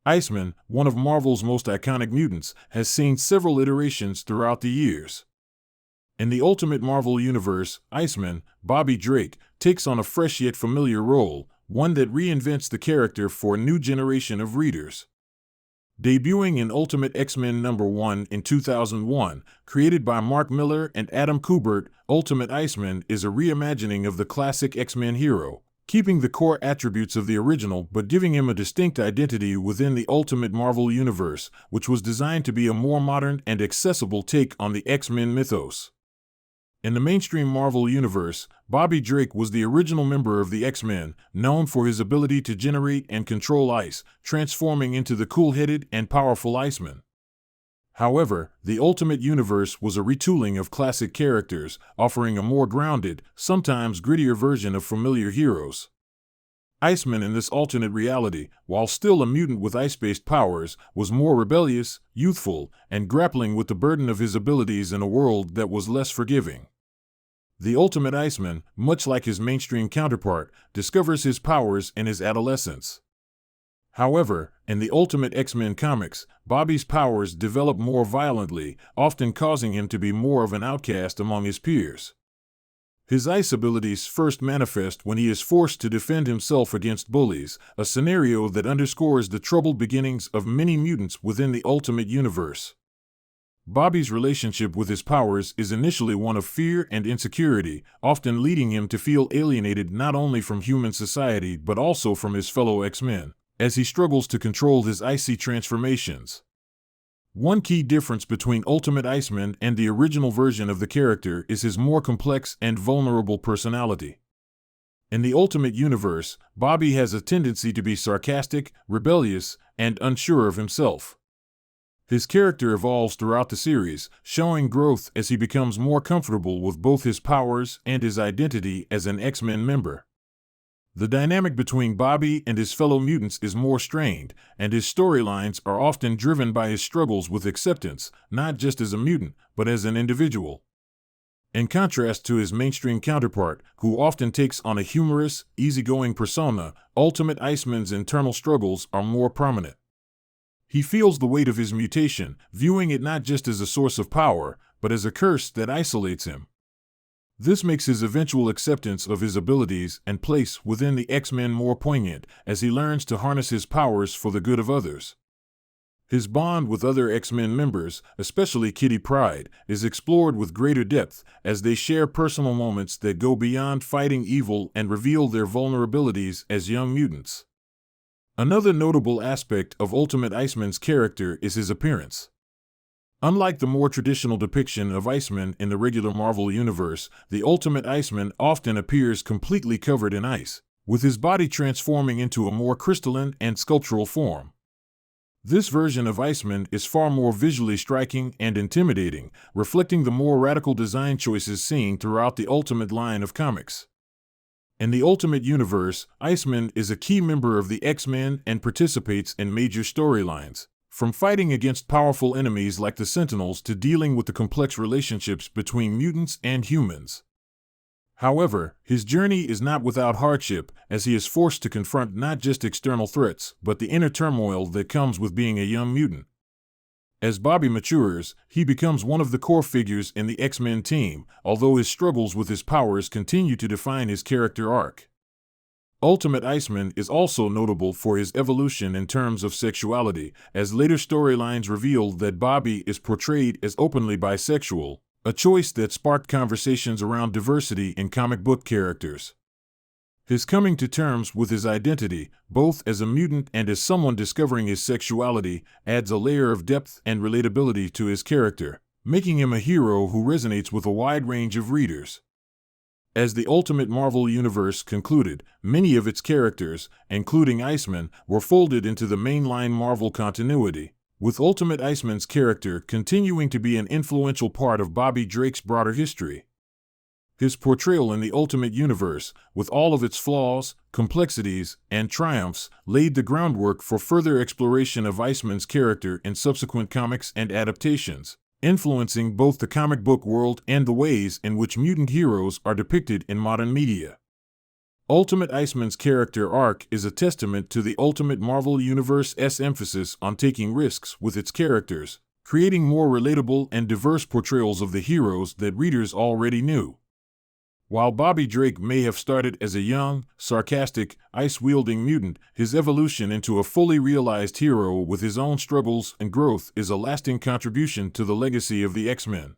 Iceman, one of Marvel's most iconic mutants, has seen several iterations throughout the years. In the Ultimate Marvel Universe, Iceman, Bobby Drake, takes on a fresh yet familiar role, one that reinvents the character for a new generation of readers. Debuting in Ultimate X-Men #1 in 2001, created by Mark Millar and Adam Kubert, Ultimate Iceman is a reimagining of the classic X-Men hero, keeping the core attributes of the original but giving him a distinct identity within the Ultimate Marvel Universe, which was designed to be a more modern and accessible take on the X-Men mythos. In the mainstream Marvel Universe, Bobby Drake was the original member of the X-Men, known for his ability to generate and control ice, transforming into the cool-headed and powerful Iceman. However, the Ultimate Universe was a retooling of classic characters, offering a more grounded, sometimes grittier version of familiar heroes. Iceman in this alternate reality, while still a mutant with ice-based powers, was more rebellious, youthful, and grappling with the burden of his abilities in a world that was less forgiving. The Ultimate Iceman, much like his mainstream counterpart, discovers his powers in his adolescence. However, in the Ultimate X-Men comics, Bobby's powers develop more violently, often causing him to be more of an outcast among his peers. His ice abilities first manifest when he is forced to defend himself against bullies, a scenario that underscores the troubled beginnings of many mutants within the Ultimate Universe. Bobby's relationship with his powers is initially one of fear and insecurity, often leading him to feel alienated not only from human society but also from his fellow X-Men, as he struggles to control his icy transformations. One key difference between Ultimate Iceman and the original version of the character is his more complex and vulnerable personality. In the Ultimate Universe, Bobby has a tendency to be sarcastic, rebellious, and unsure of himself. His character evolves throughout the series, showing growth as he becomes more comfortable with both his powers and his identity as an X-Men member. The dynamic between Bobby and his fellow mutants is more strained, and his storylines are often driven by his struggles with acceptance, not just as a mutant, but as an individual. In contrast to his mainstream counterpart, who often takes on a humorous, easygoing persona, Ultimate Iceman's internal struggles are more prominent. He feels the weight of his mutation, viewing it not just as a source of power, but as a curse that isolates him. This makes his eventual acceptance of his abilities and place within the X-Men more poignant, as he learns to harness his powers for the good of others. His bond with other X-Men members, especially Kitty Pryde, is explored with greater depth, as they share personal moments that go beyond fighting evil and reveal their vulnerabilities as young mutants. Another notable aspect of Ultimate Iceman's character is his appearance. Unlike the more traditional depiction of Iceman in the regular Marvel Universe, the Ultimate Iceman often appears completely covered in ice, with his body transforming into a more crystalline and sculptural form. This version of Iceman is far more visually striking and intimidating, reflecting the more radical design choices seen throughout the Ultimate line of comics. In the Ultimate Universe, Iceman is a key member of the X-Men and participates in major storylines, from fighting against powerful enemies like the Sentinels to dealing with the complex relationships between mutants and humans. However, his journey is not without hardship, as he is forced to confront not just external threats, but the inner turmoil that comes with being a young mutant. As Bobby matures, he becomes one of the core figures in the X-Men team, although his struggles with his powers continue to define his character arc. Ultimate Iceman is also notable for his evolution in terms of sexuality, as later storylines reveal that Bobby is portrayed as openly bisexual, a choice that sparked conversations around diversity in comic book characters. His coming to terms with his identity, both as a mutant and as someone discovering his sexuality, adds a layer of depth and relatability to his character, making him a hero who resonates with a wide range of readers. As the Ultimate Marvel Universe concluded, many of its characters, including Iceman, were folded into the mainline Marvel continuity, with Ultimate Iceman's character continuing to be an influential part of Bobby Drake's broader history. His portrayal in the Ultimate Universe, with all of its flaws, complexities, and triumphs, laid the groundwork for further exploration of Iceman's character in subsequent comics and adaptations, influencing both the comic book world and the ways in which mutant heroes are depicted in modern media. Ultimate Iceman's character arc is a testament to the Ultimate Marvel Universe's emphasis on taking risks with its characters, creating more relatable and diverse portrayals of the heroes that readers already knew. While Bobby Drake may have started as a young, sarcastic, ice-wielding mutant, his evolution into a fully realized hero with his own struggles and growth is a lasting contribution to the legacy of the X-Men.